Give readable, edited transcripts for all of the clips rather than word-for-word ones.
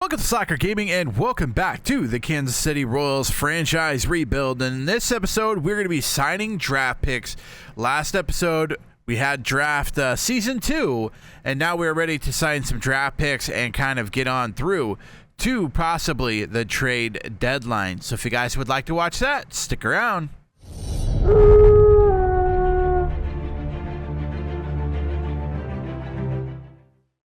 Welcome to Soccer Gaming and welcome back to the Kansas City Royals franchise rebuild. And in this episode, we're going to be signing draft picks. Last episode, we had draft season 2, and now we're ready to sign some draft picks and kind of get on through to possibly the trade deadline. So if you guys would like to watch that, stick around.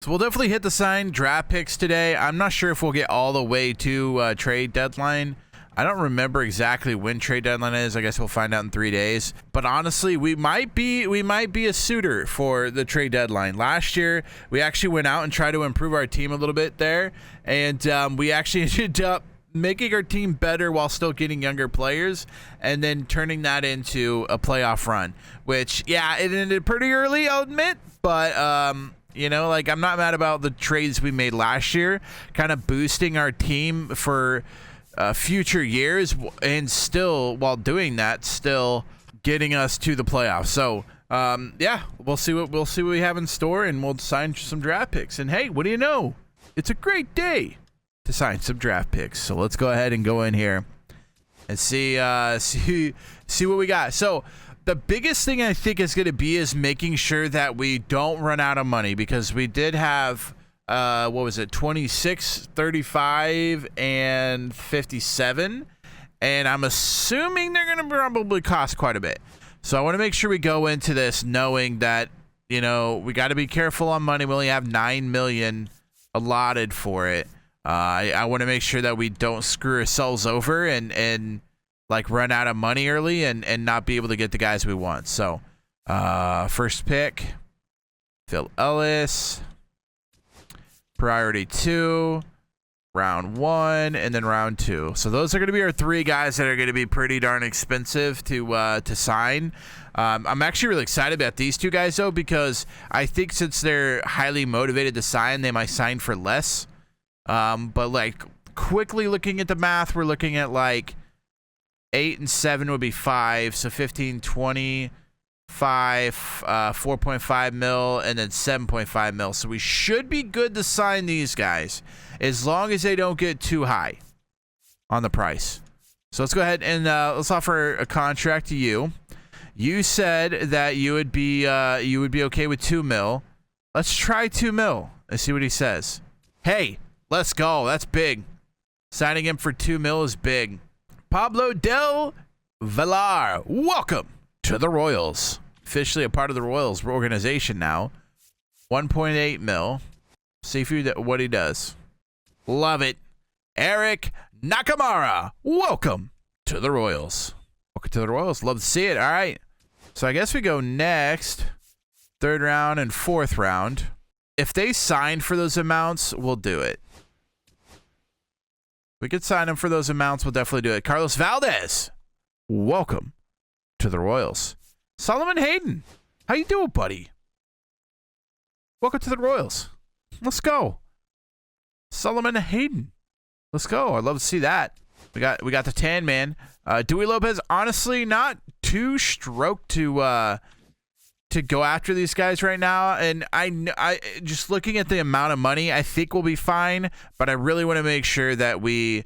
So we'll definitely hit the sign draft picks today. I'm not sure if we'll get all the way to trade deadline. I don't remember exactly when trade deadline is. I guess we'll find out in 3 days. But honestly, we might be a suitor for the trade deadline. Last year, we actually went out and tried to improve our team a little bit there, and we actually ended up making our team better while still getting younger players, and then turning that into a playoff run. Which, yeah, it ended pretty early, I'll admit, but you know, like, I'm not mad about the trades we made last year, kind of boosting our team for future years, and still, while doing that, still getting us to the playoffs. So, yeah, we'll see what we have in store, and we'll sign some draft picks. And hey, what do you know? It's a great day to sign some draft picks. So let's go ahead and go in here and see what we got. So the biggest thing I think is going to be is making sure that we don't run out of money, because we did have, 26, 35, and 57. And I'm assuming they're going to probably cost quite a bit. So I want to make sure we go into this knowing that, you know, we got to be careful on money. We only have $9 million allotted for it. I want to make sure that we don't screw ourselves over and like run out of money early and not be able to get the guys we want. So first pick, Phil Ellis, priority 2, round 1, and then round 2. So those are going to be our 3 guys that are going to be pretty darn expensive to sign. I'm actually really excited about these 2 guys though, because I think since they're highly motivated to sign, they might sign for less. But like quickly looking at the math, we're looking at like 8 and 7 would be 5, so 15, 20, 5, 4.5 mil, and then 7.5 mil. So we should be good to sign these guys as long as they don't get too high on the price. So let's go ahead and let's offer a contract to you. You said that you would be okay with 2 mil. Let's try 2 mil and see what he says. Hey, let's go. That's big. Signing him for 2 mil is big. Pablo Del Villar, welcome to the Royals. Officially a part of the Royals organization now. 1.8 mil. See what he does. Love it. Eric Nakamura, welcome to the Royals. Welcome to the Royals. Love to see it. All right. So I guess we go next. 3rd round and 4th round. If they sign for those amounts, we'll do it. We could sign him for those amounts. We'll definitely do it. Carlos Valdez, welcome to the Royals. Solomon Hayden, how you doing, buddy? Welcome to the Royals. Let's go. Solomon Hayden, let's go. I'd love to see that. We got the tan man. Dewey Lopez, honestly, not too stoked to go after these guys right now, and I just looking at the amount of money, I think we'll be fine, but I really want to make sure that we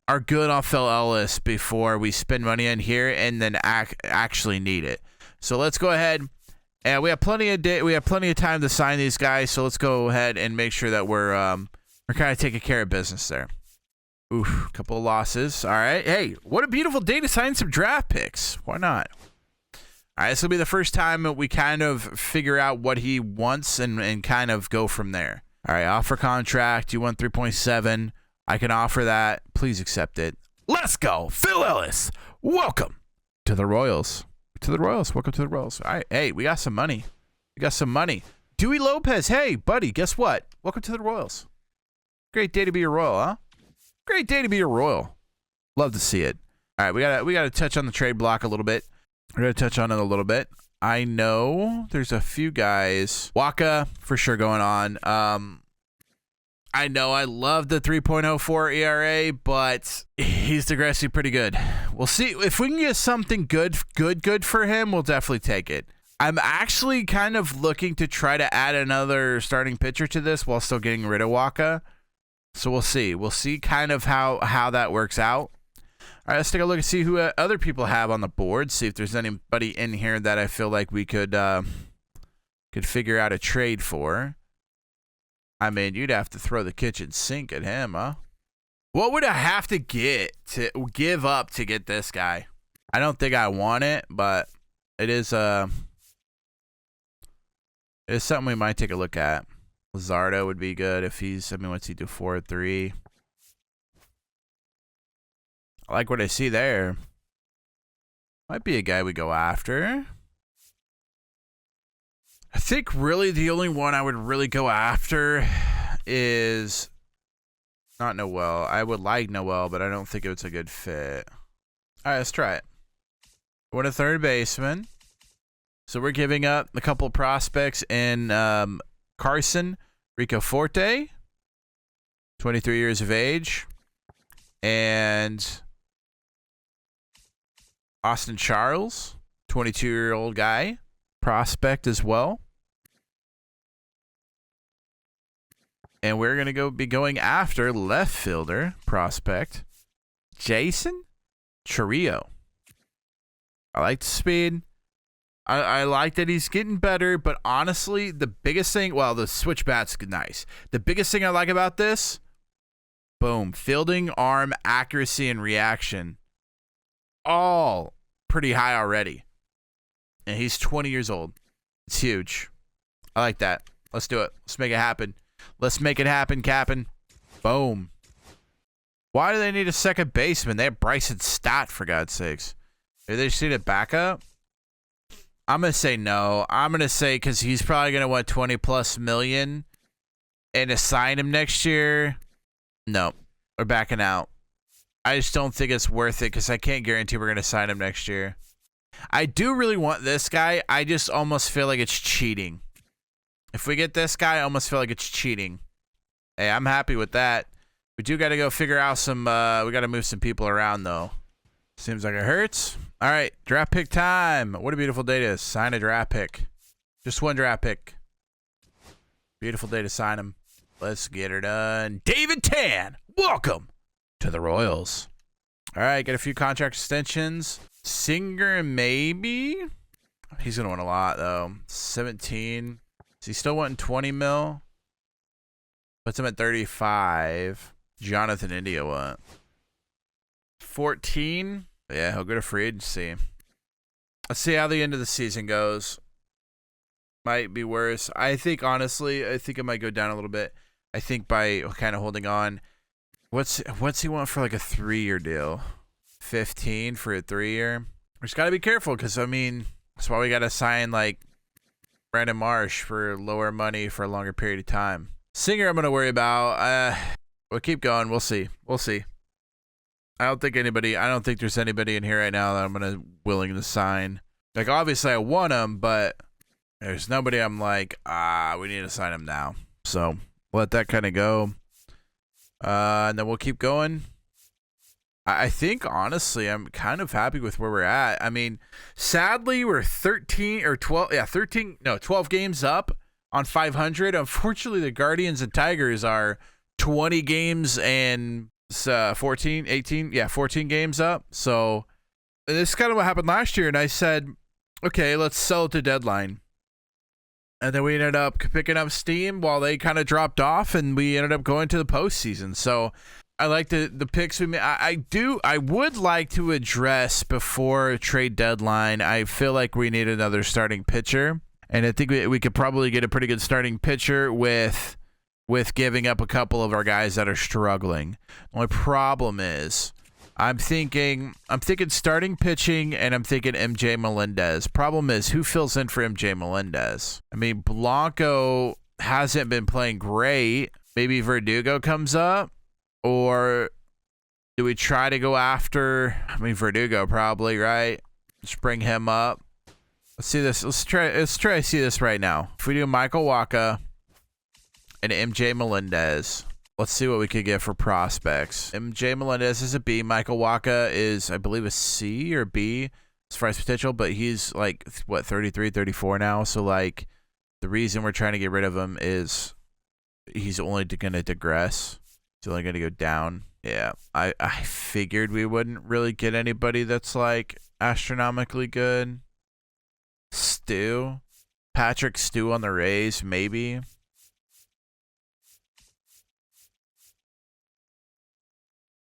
are good on Phil Ellis before we spend money in here and then actually need it. So let's go ahead, and we have plenty of time to sign these guys. So let's go ahead and make sure that we're kind of taking care of business there. Oof, couple of losses. All right, hey, what a beautiful day to sign some draft picks. Why not? All right, this will be the first time that we kind of figure out what he wants and kind of go from there. All right, offer contract. You want 3.7. I can offer that. Please accept it. Let's go. Phil Ellis, welcome to the Royals. To the Royals. Welcome to the Royals. All right, hey, we got some money. Dewey Lopez, hey, buddy, guess what? Welcome to the Royals. Great day to be a Royal, huh? Great day to be a Royal. Love to see it. All right, we got to touch on the trade block a little bit. We're going to touch on it a little bit. I know there's a few guys. Waka, for sure, going on. I know I love the 3.04 ERA, but he's digressing pretty good. We'll see. If we can get something good for him, we'll definitely take it. I'm actually kind of looking to try to add another starting pitcher to this while still getting rid of Waka. So we'll see. We'll see kind of how that works out. All right, let's take a look and see who other people have on the board. See if there's anybody in here that I feel like we could figure out a trade for. I mean, you'd have to throw the kitchen sink at him, huh? What would I have to give up to get this guy? I don't think I want it, but it is it's something we might take a look at. Luzardo would be good if he's, I mean, what's he do, 4-3? I like what I see there. Might be a guy we go after. I think really the only one I would really go after is not Noel. I would like Noel, but I don't think it's a good fit. All right, let's try it. We're a third baseman. So we're giving up a couple of prospects in Carson Rico Forte, 23 years of age, and Austin Charles, 22-year-old guy, prospect as well. And we're going to be going after left fielder prospect Jason Chourio. I like the speed. I like that he's getting better, but honestly, the biggest thing, well, the switch bat's nice. The biggest thing I like about this, boom, fielding, arm, accuracy, and reaction, all pretty high already. And he's 20 years old. It's huge. I like that. Let's do it. Let's make it happen. Let's make it happen, Cap'n. Boom. Why do they need a second baseman? They have Bryson Stott, for God's sakes. Maybe they just need a backup? I'm going to say no. I'm going to say because he's probably going to want 20+ million and to sign him next year. No, we're backing out. I just don't think it's worth it because I can't guarantee we're going to sign him next year. I do really want this guy. I just almost feel like it's cheating. If we get this guy, I almost feel like it's cheating. Hey, I'm happy with that. We do got to go figure out some, we got to move some people around though. Seems like it hurts. All right, draft pick time. What a beautiful day to sign a draft pick. Just one draft pick. Beautiful day to sign him. Let's get her done. David Tan, welcome to the Royals. All right, get a few contract extensions. Singer, maybe. He's going to want a lot, though. 17. Is he still wanting 20 mil? Puts him at 35. Jonathan India, what? 14. Yeah, he'll go to free agency. Let's see how the end of the season goes. Might be worse. I think, honestly, it might go down a little bit. I think by kind of holding on. What's he want for like a 3-year deal? 15 for a 3-year? We just got to be careful because, I mean, that's why we got to sign like Brandon Marsh for lower money for a longer period of time. Singer, I'm going to worry about. We'll keep going. We'll see. We'll see. I don't think there's anybody in here right now that I'm willing to sign. Like, obviously I want him, but there's nobody I'm like, we need to sign him now. So let that kind of go. And then we'll keep going. I think, honestly, I'm kind of happy with where we're at. I mean, sadly, we're 12 games up on 500. Unfortunately, the Guardians and Tigers are 20 games and 14 games up. So this is kind of what happened last year. And I said, okay, let's sell it to deadline. And then we ended up picking up steam while they kind of dropped off, and we ended up going to the postseason. So I like the picks we made. I would like to address before trade deadline. I feel like we need another starting pitcher, and I think we could probably get a pretty good starting pitcher with giving up a couple of our guys that are struggling. The only problem is I'm thinking starting pitching, and I'm thinking MJ Melendez. Problem is, who fills in for MJ Melendez? I mean, Blanco hasn't been playing great. Maybe Verdugo comes up, or do we try to go after, I mean, Verdugo probably, right? Just bring him up. Let's see this. Let's try to see this right now. If we do Michael Wacha and MJ Melendez, let's see what we could get for prospects. MJ Melendez is a B. Michael Wacha is, I believe, a C or B. as far as potential, but he's like, what, 33, 34 now. So like the reason we're trying to get rid of him is he's only going to digress. He's only going to go down. Yeah, I figured we wouldn't really get anybody that's like astronomically good. Patrick Stu on the Rays, maybe.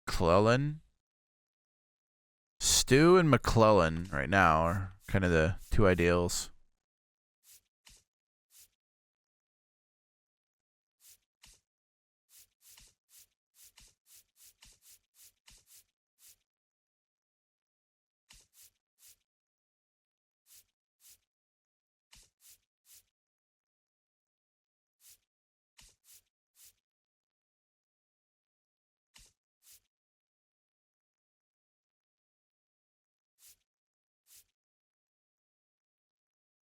McClellan. Stu and McClellan right now are kind of the two ideals.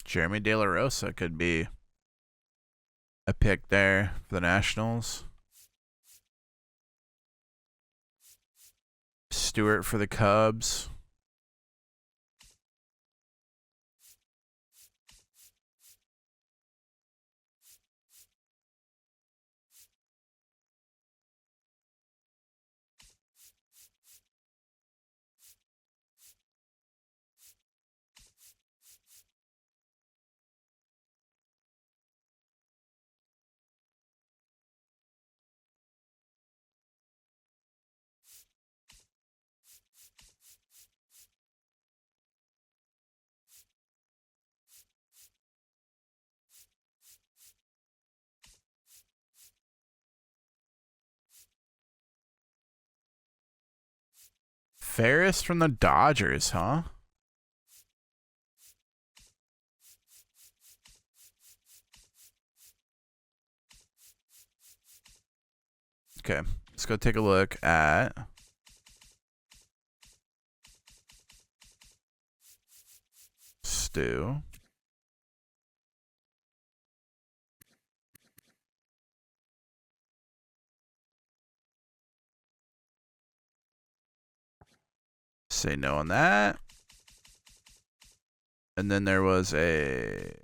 Jeremy De La Rosa could be a pick there for the Nationals. Stewart for the Cubs. Ferris from the Dodgers, huh? Okay, let's go take a look at Stu. Say no on that. And then there was a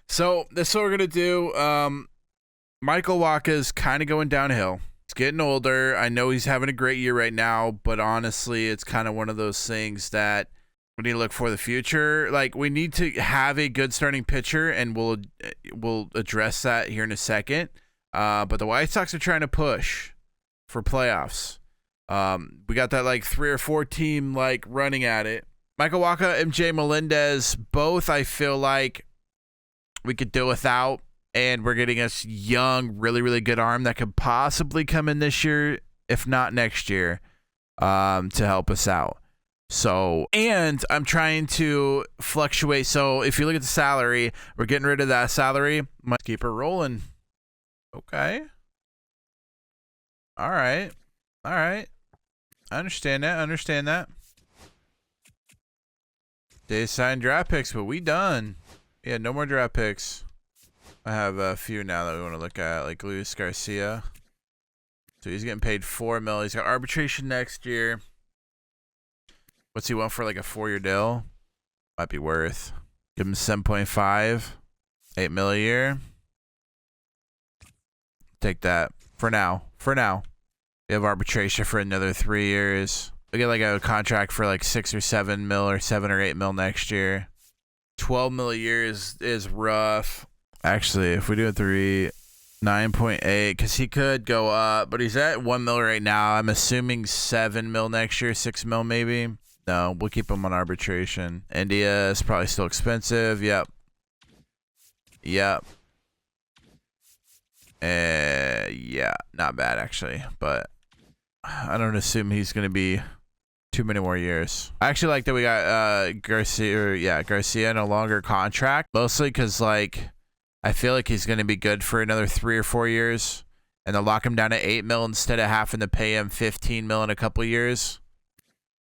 So this is what we're gonna do. Michael Wacha's kind of going downhill. He's getting older. I know he's having a great year right now, but honestly, it's kind of one of those things that we need to look for the future. Like, we need to have a good starting pitcher, and we'll address that here in a second. But the White Sox are trying to push for playoffs. We got that like 3 or 4 team like running at it. Michael Wacha, MJ Melendez, both I feel like we could do without. And we're getting a young, really, really good arm that could possibly come in this year, if not next year, to help us out. So, and I'm trying to fluctuate. So if you look at the salary, we're getting rid of that salary. Let's keep it rolling. Okay. All right. All right. I understand that. They signed draft picks, but we done. Yeah, no more draft picks. I have a few now that we want to look at, like Luis Garcia. So he's getting paid $4 million. He's got arbitration next year. What's he want for like a 4-year deal? Might be worth. Give him 7.5, $8 million a year. Take that for now. We have arbitration for another 3 years. We get like a contract for like 6 or 7 mil or 7 or 8 mil next year. 12 mil a year is rough. Actually, if we do a 9.8, because he could go up, but he's at 1 mil right now. I'm assuming 7 mil next year, 6 mil maybe. No, we'll keep him on arbitration. India is probably still expensive. Yep. Yeah, not bad actually, but I don't assume he's going to be too many more years. I actually like that we got Garcia no longer contract, mostly because like I feel like he's going to be good for another 3 or 4 years, and they'll lock him down at 8 mil instead of having to pay him 15 mil in a couple years.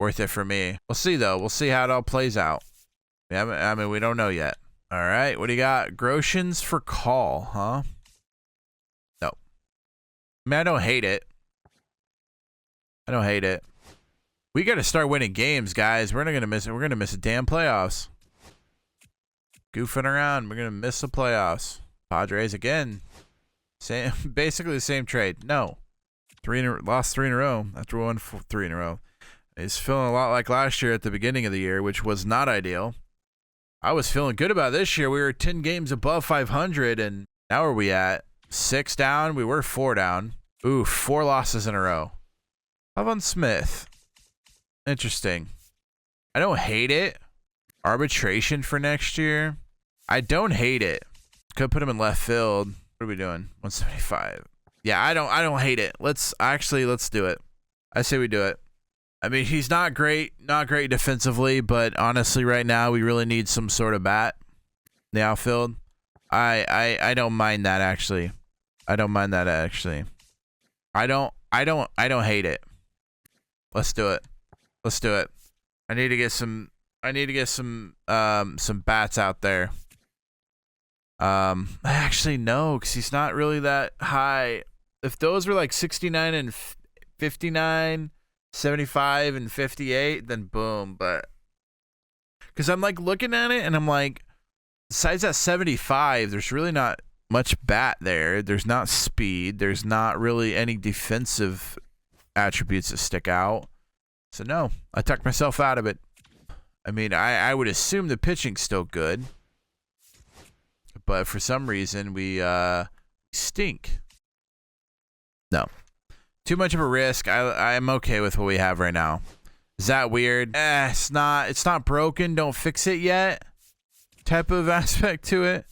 worth it for me. We'll see, though. We'll see how it all plays out. I mean, we don't know yet. All right, what do you got? Groshans for call, huh? No. I mean, I don't hate it. I don't hate it. We got to start winning games, guys. We're not gonna miss it. We're gonna miss the damn playoffs. Goofing around, we're gonna miss the playoffs. Padres again. Same, basically the same trade. No, lost 3 in a row after we won 3 in a row. It's feeling a lot like last year at the beginning of the year, which was not ideal. I was feeling good about this year. We were 10 games above 500, and now where are we at? 6 down. We were 4 down. Ooh, 4 losses in a row. Evan Smith. Interesting. I don't hate it. Arbitration for next year. I don't hate it. Could put him in left field. What are we doing? 175. Yeah, I don't hate it. Let's do it. I say we do it. I mean, he's not great defensively, but honestly, right now we really need some sort of bat in the outfield. I don't mind that actually. I don't hate it. Let's do it. Let's do it. I need to get some bats out there. Actually no, because he's not really that high. If those were like 69 and 59. 75 and 58, then boom. But because I'm like looking at it and I'm like, besides that 75, there's really not much bat there. There's not speed. There's not really any defensive attributes that stick out. So no, I tucked myself out of it. I mean, I would assume the pitching's still good, but for some reason we stink. No. Too much of a risk. I'm okay with what we have right now. Is that weird? It's not broken. Don't fix it yet. Type of aspect to it.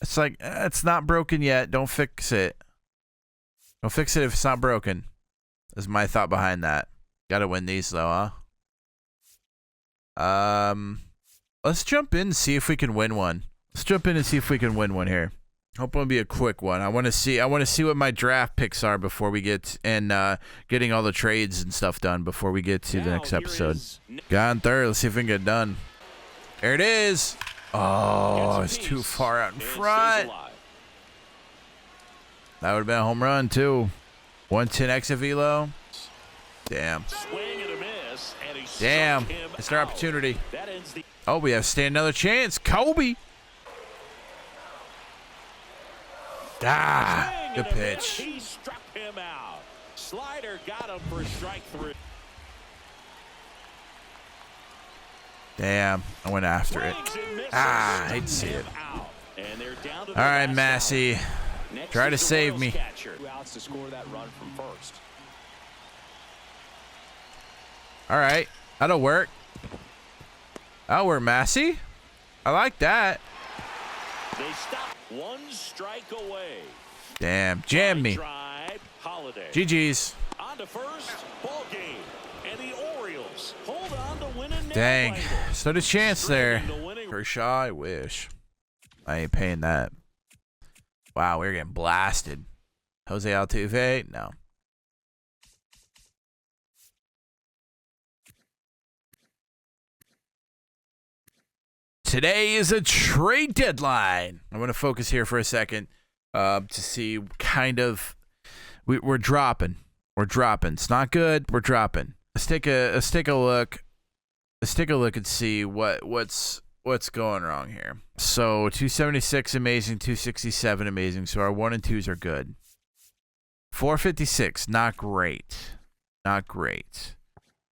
It's like, it's not broken yet. Don't fix it. Don't fix it if it's not broken. Is my thought behind that. Gotta win these though, huh? Let's jump in and see if we can win one. Let's jump in and see if we can win one here. Hope it'll be a quick one. I want to see what my draft picks are before we get getting all the trades and stuff done before we get to the next episode. Got in third. Let's see if we can get it done. There it is. Oh, it's too far out in front. That would have been a home run too. 110 exit velo. Damn. Damn. It's our opportunity. Oh, we have to stand another chance. Kobe. Ah, good pitch. He struck him out. Slider got him for strike 3. Damn, I went after it. Ah, I hate to see it. All right, Massey, try to save me. All right, that'll work. That'll work, Massey. I like that. They stop. 1 strike away. Damn, jam me. GG's. On to first, ball game. And the Orioles hold on to win a dang, stood a chance there. Kershaw, I wish. I ain't paying that. Wow, we're getting blasted. Jose Altuve, no. Today is a trade deadline. I'm going to focus here for a second to see kind of we're dropping. We're dropping. It's not good. We're dropping. Let's take a look. Let's take a look and see what's going wrong here. So 276 amazing, 267 amazing. So our 1 and 2s are good. 456, not great. Not great.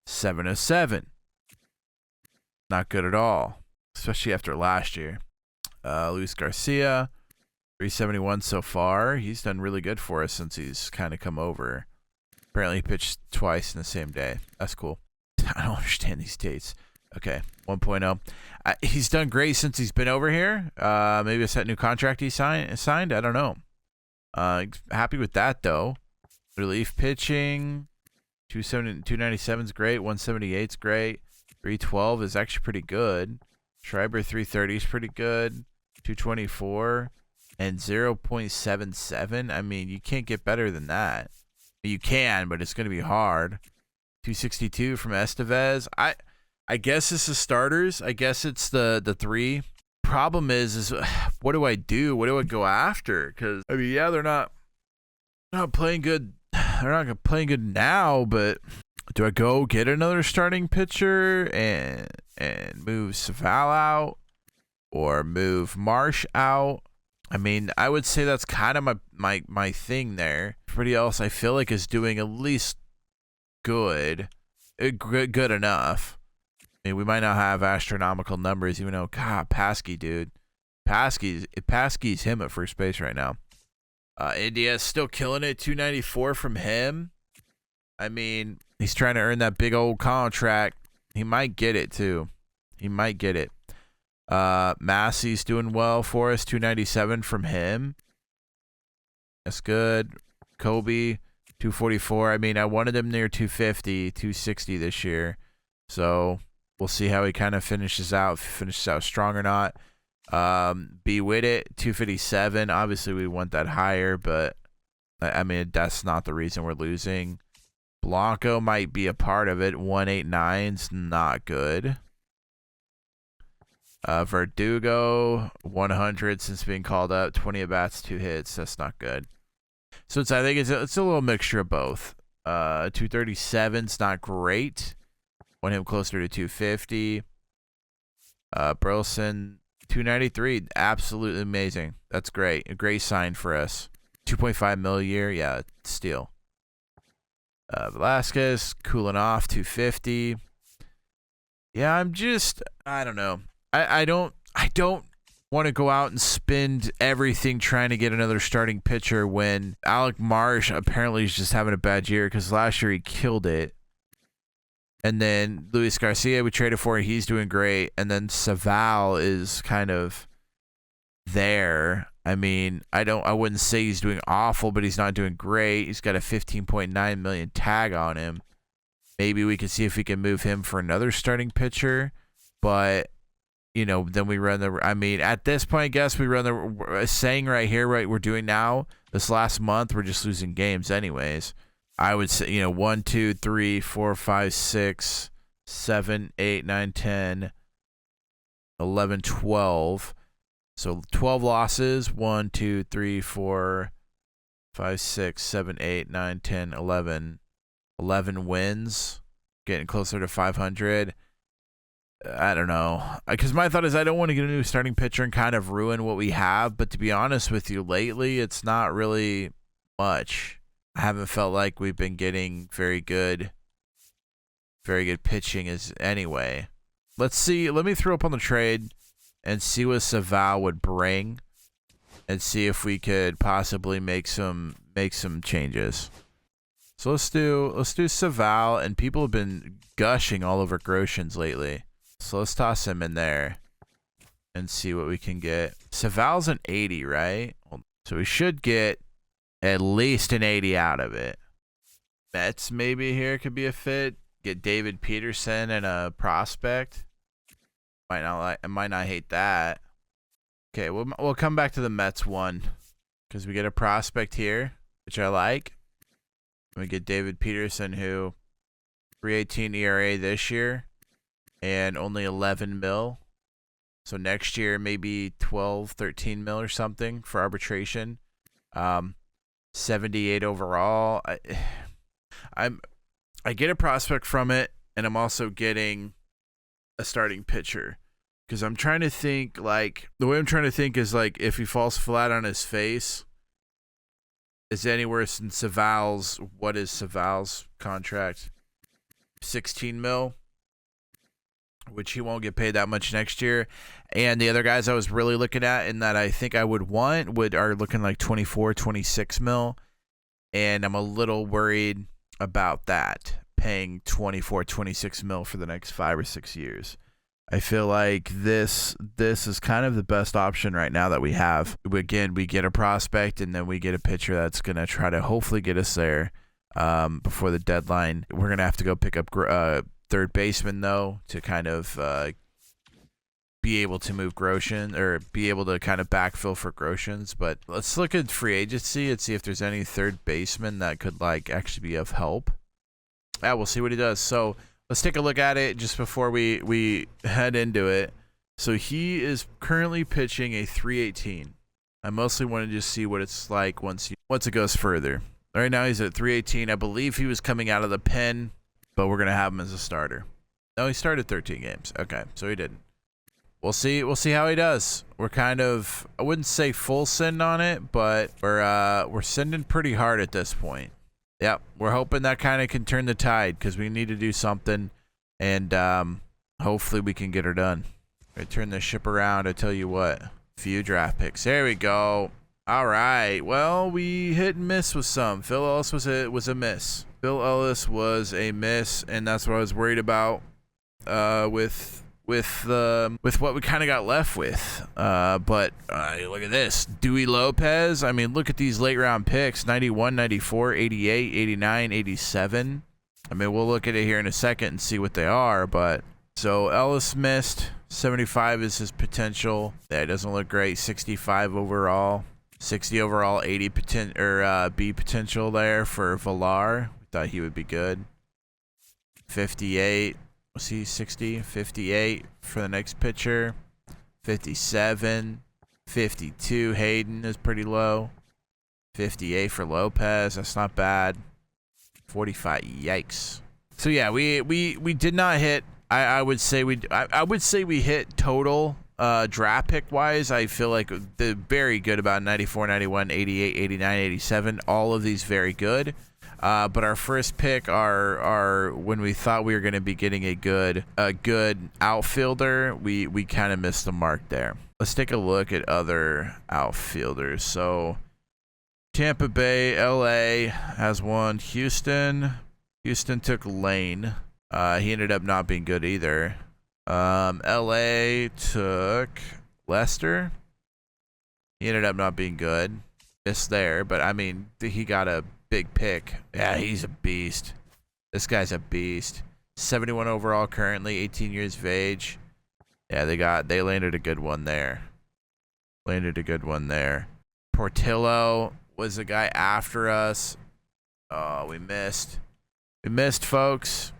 707. Not good at all. Especially after last year. Luis Garcia, 371 so far. He's done really good for us since he's kind of come over. Apparently he pitched twice in the same day. That's cool. I don't understand these dates. Okay, 1.0. He's done great since he's been over here. Maybe it's that new contract he signed. I don't know. Happy with that, though. Relief pitching. 297 is great. 178 is great. 312 is actually pretty good. Schreiber 330 is pretty good. 224 and 0.77. I mean, you can't get better than that. You can, but it's going to be hard. 262 from Estevez. I guess this is starters. I guess it's the 3. Problem is what do I do? What do I go after? Because I mean, yeah, they're not playing good. They're not playing good now, but do I go get another starting pitcher and move Saval out or move Marsh out? I mean, I would say that's kind of my thing there. Everybody else I feel like is doing at least good enough. I mean, we might not have astronomical numbers, even though, God, Paskey, dude. Paskey's him at first base right now. India's still killing it, 294 from him. I mean, he's trying to earn that big old contract. He might get it, too. He might get it. Massey's doing well for us, 297 from him. That's good. Kobe, 244. I mean, I wanted him near 250, 260 this year. So we'll see how he kind of finishes out strong or not. Be with it, 257. Obviously, we want that higher, but I mean, that's not the reason we're losing. Blanco might be a part of it. 189's not good. Verdugo, 100 since being called up. 20 at bats, 2 hits. That's not good. So I think it's a little mixture of both. 237's not great. Want him closer to 250. Burleson, 293. Absolutely amazing. That's great. A great sign for us. 2.5 mil a year. Yeah, steal. Velasquez, cooling off, 250. Yeah, I don't know. I don't want to go out and spend everything trying to get another starting pitcher when Alec Marsh apparently is just having a bad year because last year he killed it. And then Luis Garcia we traded for, he's doing great. And then Saval is kind of there. I mean, I wouldn't say he's doing awful, but he's not doing great. He's got a $15.9 million tag on him. Maybe we can see if we can move him for another starting pitcher. But then we run at this point, I guess we run the saying right here, right, we're doing now, this last month, we're just losing games anyways. I would say, 1, 2, 3, 4, 5, 6, 7, 8, 9, 10, 11, 12. So 12 losses, 1, 2, 3, 4, 5, 6, 7, 8, 9, 10, 11. 11 wins, getting closer to 500. I don't know. Because my thought is I don't want to get a new starting pitcher and kind of ruin what we have. But to be honest with you, lately, it's not really much. I haven't felt like we've been getting very good pitching anyway. Let's see. Let me throw up on the trade and see what Saval would bring and see if we could possibly make some changes. So let's do Saval, and people have been gushing all over Groshans lately. So let's toss him in there and see what we can get. Saval's an 80, right? So we should get at least an 80 out of it. Mets maybe here could be a fit. Get David Peterson and a prospect. I might not hate that. Okay, we'll come back to the Mets one because we get a prospect here, which I like. We get David Peterson, who 3.18 ERA this year and only 11 mil. So next year maybe 12, 13 mil or something for arbitration. 78 overall. I get a prospect from it, and I'm also getting a starting pitcher because I'm trying to think the way I'm trying to think is if he falls flat on his face. Is it any worse than Saval's? What is Saval's contract? 16 mil, which he won't get paid that much next year. And the other guys I was really looking at and that I think I would want are looking like 24, 26 mil. And I'm a little worried about that, paying 24, 26 mil for the next 5 or 6 years. I feel like this is kind of the best option right now that we have. Again, we get a prospect and then we get a pitcher that's going to try to hopefully get us there before the deadline. We're going to have to go pick up third baseman, though, to kind of be able to move Groshans or be able to kind of backfill for Groshans. But let's look at free agency and see if there's any third baseman that could actually be of help. Yeah, we'll see what he does. So let's take a look at it just before we head into it. So he is currently pitching a 318. I mostly want to just see what it's like once it goes further. Right now he's at 318. I believe he was coming out of the pen, but we're gonna have him as a starter. No, he started 13 games. Okay, so he didn't. We'll see how he does. We're kind of, I wouldn't say full send on it, but we're sending pretty hard at this point. Yep, we're hoping that kind of can turn the tide because we need to do something, and hopefully we can get her done. I turn this ship around. I tell you what, few draft picks. There we go. All right. Well, we hit and miss with some. Phil Ellis was a miss. Phil Ellis was a miss, and that's what I was worried about with what we kind of got left with. But look at this. Dewey Lopez. I mean, look at these late round picks. 91, 94, 88, 89, 87. I mean, we'll look at it here in a second and see what they are. But so Ellis missed. 75 is his potential. That doesn't look great. 65 overall. 60 overall, 80 B potential there for Villar. We thought he would be good. 58. Was he 60? 58 for the next pitcher. 57. 52. Hayden is pretty low. 58 for Lopez. That's not bad. 45. Yikes. So yeah, we did not hit. I would say we hit total draft pick wise. I feel like they're very good about 94, 91, 88, 89, 87. All of these very good. But our first pick are when we thought we were going to be getting a good outfielder, we kind of missed the mark there. Let's take a look at other outfielders. So Tampa Bay, LA has one. Houston took Lane. He ended up not being good either. LA took Lester. He ended up not being good. Missed there, but I mean, he got a big pick. Yeah, he's a beast. This guy's a beast. 71 overall currently, 18 years of age. Yeah, they landed a good one there. Portillo was the guy after us. Oh, we missed. Folks.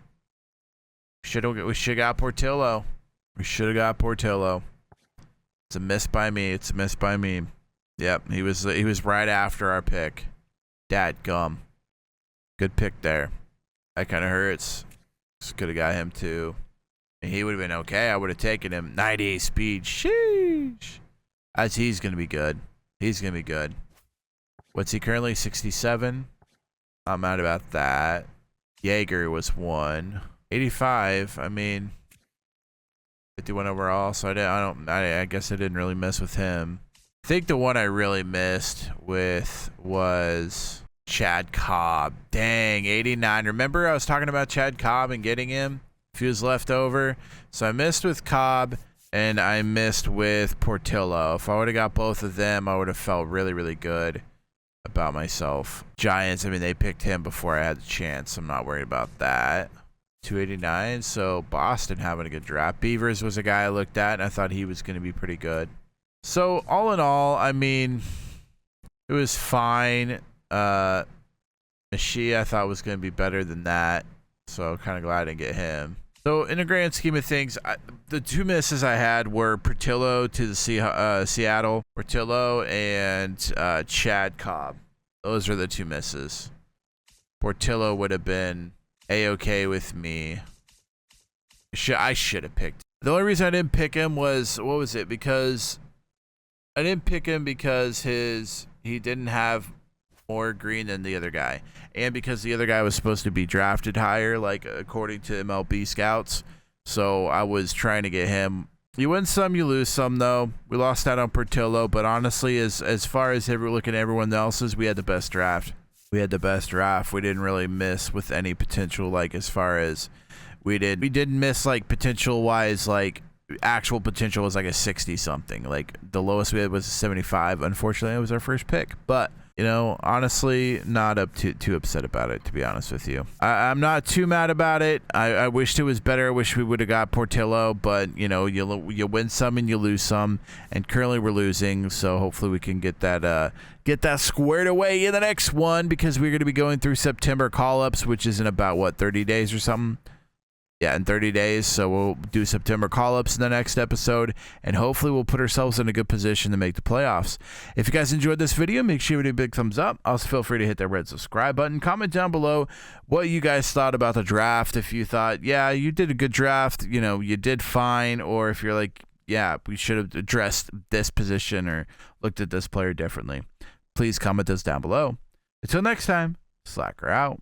We should have got Portillo. It's a miss by me. Yep, he was right after our pick. Dadgum. Good pick there. That kind of hurts. Could have got him too. And he would have been okay. I would have taken him. 98 speed. Sheesh. He's going to be good. What's he currently? 67? I'm mad about that. Jaeger was 1. 85. I mean, 51 overall. So I guess I didn't really mess with him. I think the one I really missed with was Chad Cobb. Dang, 89. Remember I was talking about Chad Cobb and getting him if he was left over? So I missed with Cobb and I missed with Portillo. If I would have got both of them, I would have felt really, really good about myself. Giants, I mean, they picked him before I had the chance. I'm not worried about that. 289. So Boston having a good draft. Beavers was a guy I looked at and I thought he was going to be pretty good. So all in all, I mean, it was fine. Ishii I thought was going to be better than that. So kind of glad I didn't get him. So in the grand scheme of things, the two misses I had were Portillo to the Seattle. Portillo and Chad Cobb. Those are the two misses. Portillo would have been A-okay with me. I should have picked. The only reason I didn't pick him was, what was it? Because I didn't pick him because he didn't have more green than the other guy, and because the other guy was supposed to be drafted higher, like according to MLB scouts. So I was trying to get him. You win some, you lose some, though. We lost out on Portillo, but honestly, as far as looking at everyone else's, we had the best draft. We didn't really miss with any potential, like as far as we didn't miss like potential wise, like actual potential was like a 60 something. Like the lowest we had was a 75. Unfortunately, it was our first pick, but honestly, not too upset about it, to be honest with you. I'm not too mad about it. I wished it was better. I wish we would have got Portillo, but you win some and you lose some, and currently we're losing. So hopefully we can get that squared away in the next one, because we're going to be going through September call-ups, which is in about 30 days or something. Yeah, in 30 days. So we'll do September call-ups in the next episode, and hopefully we'll put ourselves in a good position to make the playoffs. If you guys enjoyed this video, make sure you do a big thumbs up. Also, feel free to hit that red subscribe button. Comment down below what you guys thought about the draft. If you thought, yeah, you did a good draft, you did fine, or if you're like, yeah, we should have addressed this position or looked at this player differently, please comment those down below. Until next time, Slacker out.